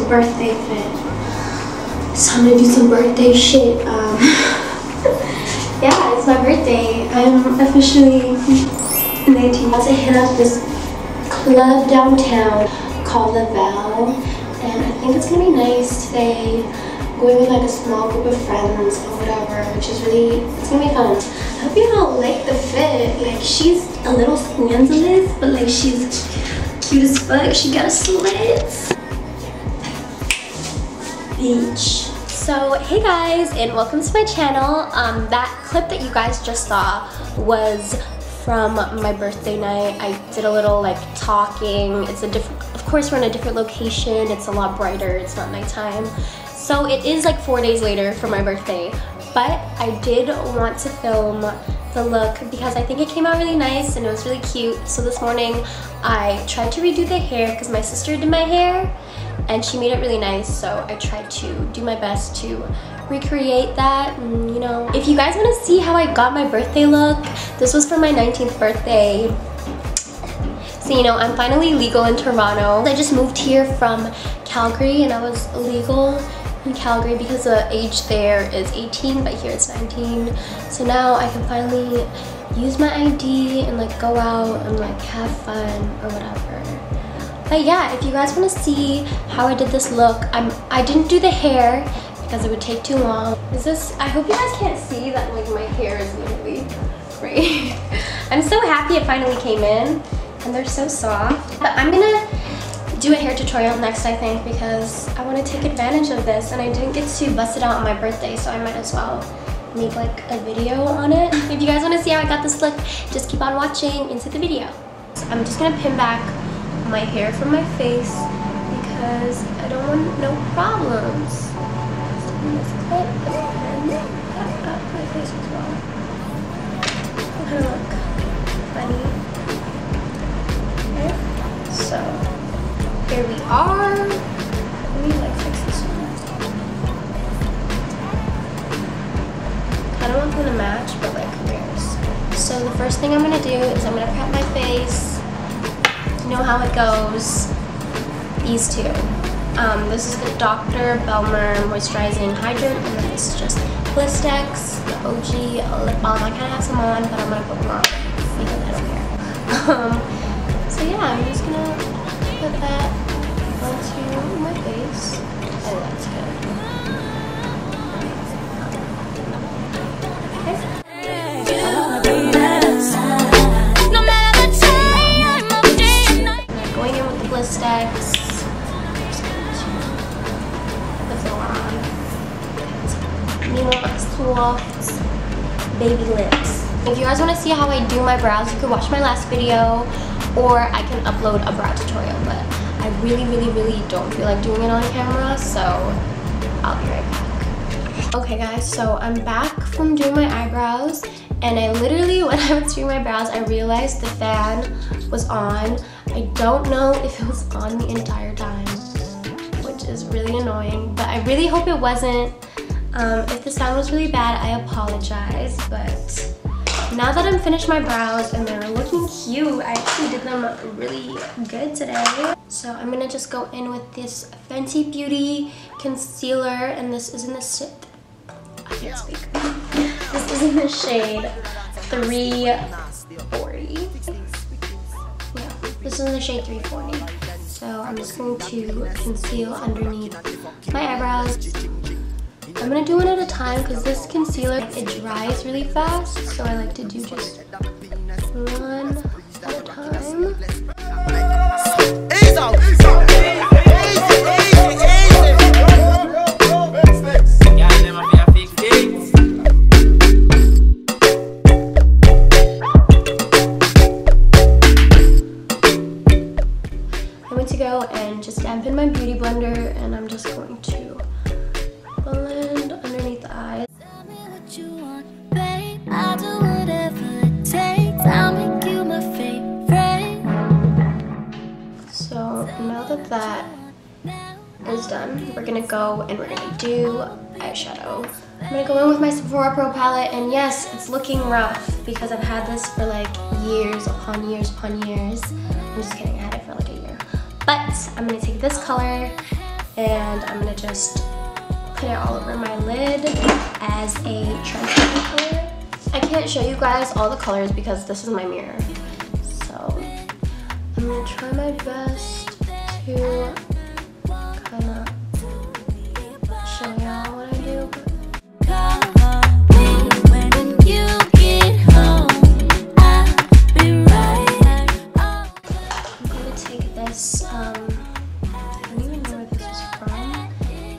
birthday fit. So I'm gonna do some birthday shit. Yeah, it's my birthday. I'm officially 19. I'm about to hit up this club downtown called The Val, and I think it's gonna be nice today. I'm going with like a small group of friends or whatever, which is really, it's gonna be fun. I hope you all like the fit. Like, she's a little scandalous, but like she's cute as fuck. She got a slit. Beach. So hey guys, and welcome to my channel. That clip that you guys just saw was from my birthday night. I did a little like talking. It's a different, of course we're in a different location. It's a lot brighter, it's not nighttime. So it is like 4 days later for my birthday, but I did want to film the look because I think it came out really nice and it was really cute. So this morning I tried to redo the hair because my sister did my hair and she made it really nice, so I tried to do my best to recreate that. And, you know, if you guys want to see how I got my birthday look, this was for my 19th birthday. So you know, I'm finally legal in Toronto. I just moved here from Calgary and I was illegal in Calgary because the age there is 18 but here it's 19. So now I can finally use my ID and like go out and like have fun or whatever. But yeah, if you guys want to see how I did this look, I didn't do the hair because it would take too long. I hope you guys can't see that like my hair is literally great. I'm so happy it finally came in and they're so soft. But I'm gonna do a hair tutorial next, I think, because I want to take advantage of this and I didn't get to bust it out on my birthday, so I might as well make like a video on it. If you guys want to see how I got this look, just keep on watching into the video. So I'm just gonna pin back my hair from my face because I don't want no problems. So I'm just clip and pin up my face as well. Kind of look funny. Okay, so here we are. Let me like fix this one. Kind of want them to match, but like who cares? So the first thing I'm gonna do is I'm gonna prep my face. You know how it goes. These two. This is the Dr. Belmer Moisturizing Hydrant, and then this is just Blistex, the OG lip balm. I kind of have some on, but I'm gonna put more on because I don't care. So yeah, I'm just gonna put that onto my face. Oh, that's good. Going in with the Blistex. Just going to put the filler on. Nemo Soft Baby Lips. If you guys want to see how I do my brows, you can watch my last video, or I can upload a brow tutorial, but I really don't feel like doing it on camera, so I'll be right back. Okay guys, so I'm back from doing my eyebrows, and I literally, when I was doing my brows, I realized the fan was on. I don't know if it was on the entire time, which is really annoying, but I really hope it wasn't. If the sound was really bad, I apologize, but now that I'm finished my brows and they're looking cute, I actually did them really good today. So I'm gonna just go in with this Fenty Beauty concealer, and this is in the I can't speak. This is in the shade 340. Yeah, this is in the shade 340. So I'm just going to conceal underneath my eyebrows. I'm gonna do one at a time because this concealer, it dries really fast, so I like to do just one at a time. I'm going to go and just dampen my beauty blender, and I'm just going to blend underneath the eyes. Tell me what you want, babe. I'll do whatever it takes. I'll make you my favorite. So now that that is done, we're gonna go and we're gonna do eyeshadow. I'm gonna go in with my Sephora Pro palette, and yes, it's looking rough because I've had this for like years upon years upon years. I'm just kidding, I had it for like a year. But I'm gonna take this color and I'm gonna just put it all over my lid as a translucent color. I can't show you guys all the colors because this is my mirror. So I'm gonna try my best to kind of show y'all what I do. I'm gonna take this, I don't even know where this is from.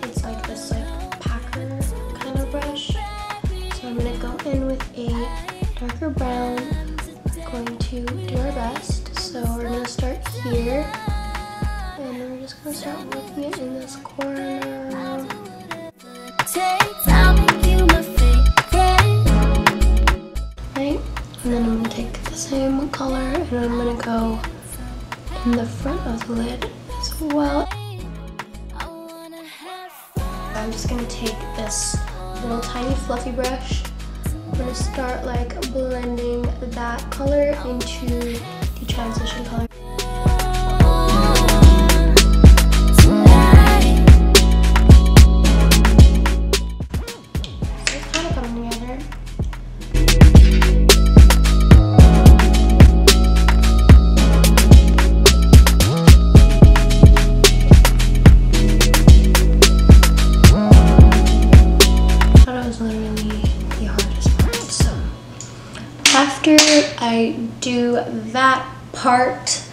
It's like this like packer kind of brush. So I'm gonna go in with a darker brown. We're going to do our best. So we're gonna start here. And we're just gonna start working it in this corner. Right? And then I'm gonna take the same color and I'm gonna go in the front of the lid as well. I'm just gonna take this little tiny fluffy brush. I'm gonna start like blending that color into the transition color. After I do that part,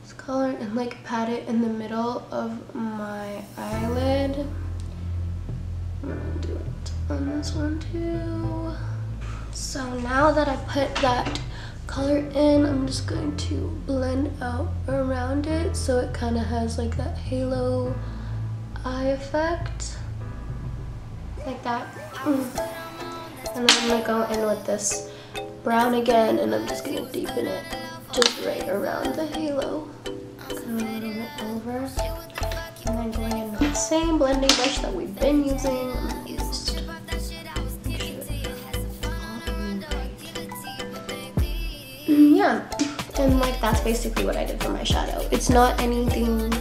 this color and like pat it in the middle of my eyelid. I'm gonna do it on this one too. So now that I put that color in, I'm just going to blend out around it so it kind of has like that halo eye effect, like that. And then I'm gonna go in with this brown again, and I'm just gonna deepen it just right around the halo, kind of a little bit over. And then going in with the same blending brush that we've been using. I'm gonna just make sure it's all right. Yeah, and like that's basically what I did for my shadow. It's not anything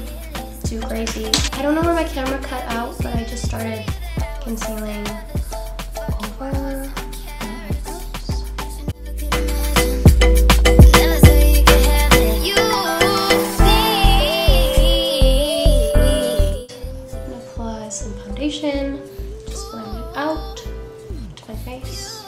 too crazy. I don't know where my camera cut out, but I just started concealing over. Apply some foundation, just blend it out to my face.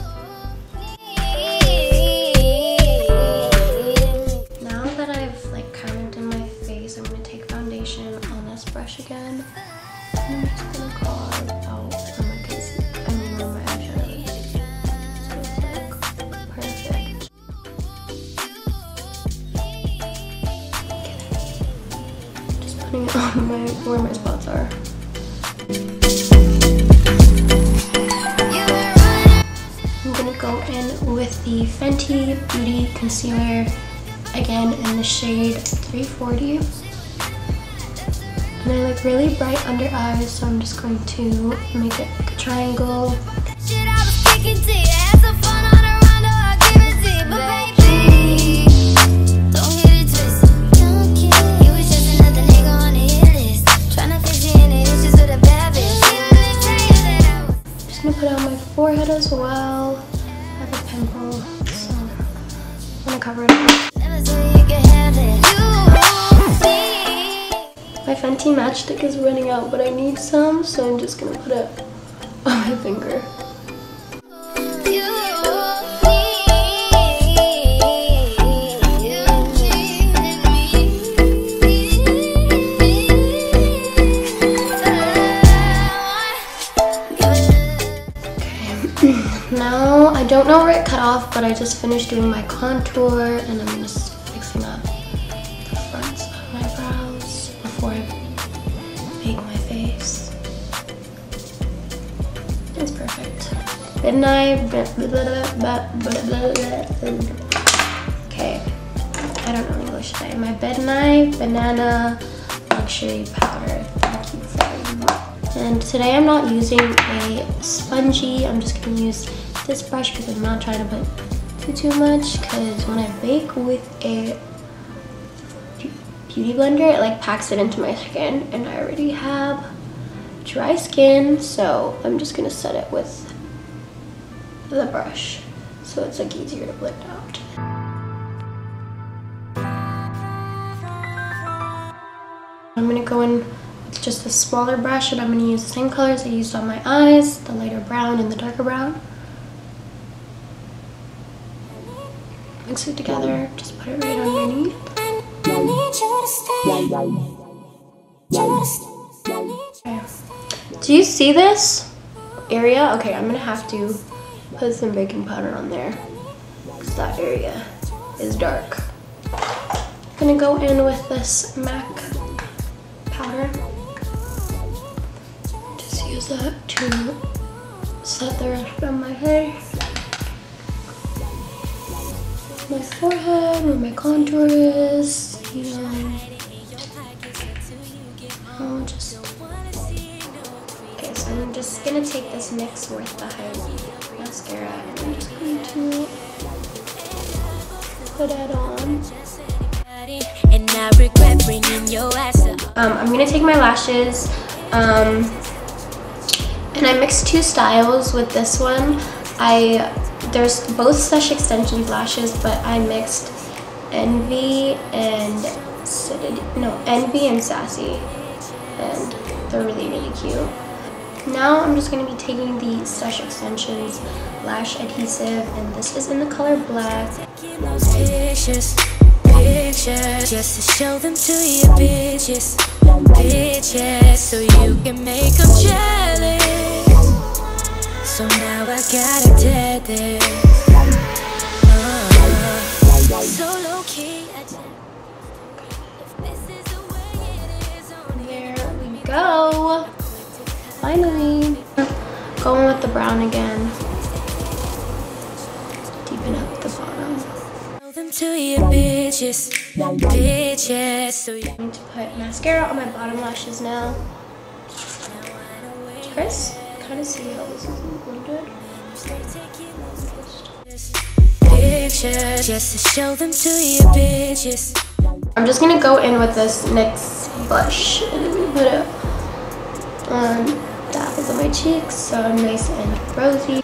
Now that I've like covered in my face, I'm gonna take foundation on this brush again. And I'm just gonna carve out on my concealer. I mean on my eyeshadow. So it's like perfect. Just putting it on where my spots are. I'm gonna go in with the Fenty Beauty Concealer, again in the shade 340. And I like really bright under eyes, so I'm just going to make it like a triangle. Just gonna put it on my forehead as well. I have a pimple, so I'm gonna cover it up. My Fenty matchstick is running out, but I need some, so I'm just gonna put it on my finger. Now, I don't know where it cut off, but I just finished doing my contour, and I'm just fixing up the fronts of my brows before I bake my face. It's perfect. Midnight, okay, I don't know English today. My Midnight Banana Luxury Powder. Thank you very much. And today I'm not using a spongy, I'm just gonna use this brush because I'm not trying to put too much, because when I bake with a beauty blender, it like packs it into my skin, and I already have dry skin, so I'm just gonna set it with the brush so it's like easier to blend out. I'm gonna go in with just a smaller brush, and I'm gonna use the same colors I used on my eyes, the lighter brown and the darker brown. Mix it together, just put it right underneath. Do you see this area? Okay, I'm gonna have to put some baking powder on there because that area is dark. I'm gonna go in with this MAC powder. Just use that to set the rest of my hair. My forehead, where my contour is, you know. I'll just. Okay, so I'm just gonna take this NYX Worth the Hype mascara and I'm just going to put it on. I'm gonna take my lashes, and I mixed two styles with this one. There's both Sesh Extensions lashes, but I mixed Envy and Sassy, and they're really, really cute. Now I'm just going to be taking the Sesh Extensions lash adhesive, and this is in the color black. Pictures, just to show them to your bitches, so you can make them jealous. So now I gotta dead this. So low key. There we go. Finally. Going with the brown again. Deepen up the bottom. To your bitches, so you need to put mascara on my bottom lashes now. Do you guys kind of see how this is blended? Pictures, just to show them to your bitches. I'm just gonna go in with this NYX blush and put it on the apples of my cheeks so I'm nice and rosy.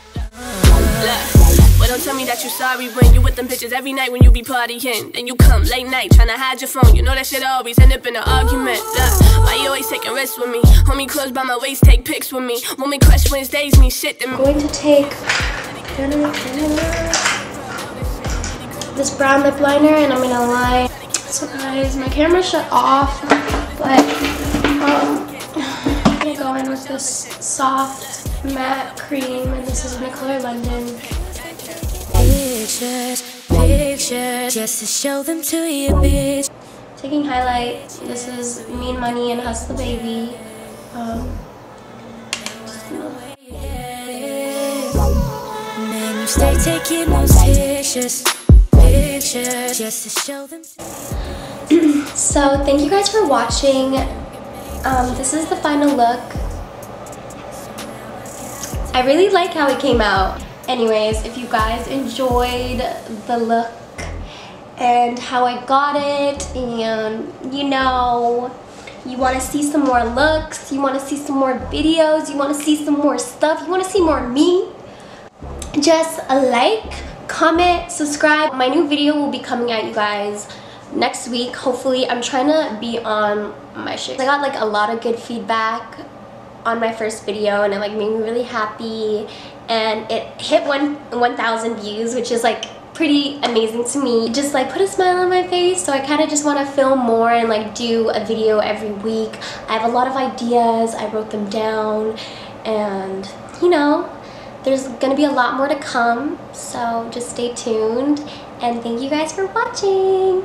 But don't tell me that you sorry when you with them bitches every night when you be partying. Then you come late night trying to hide your phone. You know that shit always end up in an argument. Why you always taking risks with me? Hold me close by my waist, take pics with me. Want me crush Wednesdays, mean shit to me. I'm going to take this brown lip liner and I'm gonna line. So guys, my camera shut off, but I'm gonna go in with this soft matte cream, and this is in the color London. Pictures, just to show them to your bitch. Taking highlight. This is Mean Money and Hustle Baby. Man, you stay taking those pictures, just to show them. So thank you guys for watching. This is the final look. I really like how it came out. Anyways, if you guys enjoyed the look and how I got it, and you know, you want to see some more looks, you want to see some more videos, you want to see some more stuff, you want to see more me, just a like, comment, subscribe. My new video will be coming at you guys next week. Hopefully, I'm trying to be on my shit. I got like a lot of good feedback on my first video, and it like made me really happy, and it hit 1,000 views, which is like pretty amazing to me. It just like put a smile on my face, so I kind of just want to film more and like do a video every week. I have a lot of ideas, I wrote them down, and you know, there's gonna be a lot more to come, so just stay tuned, and thank you guys for watching.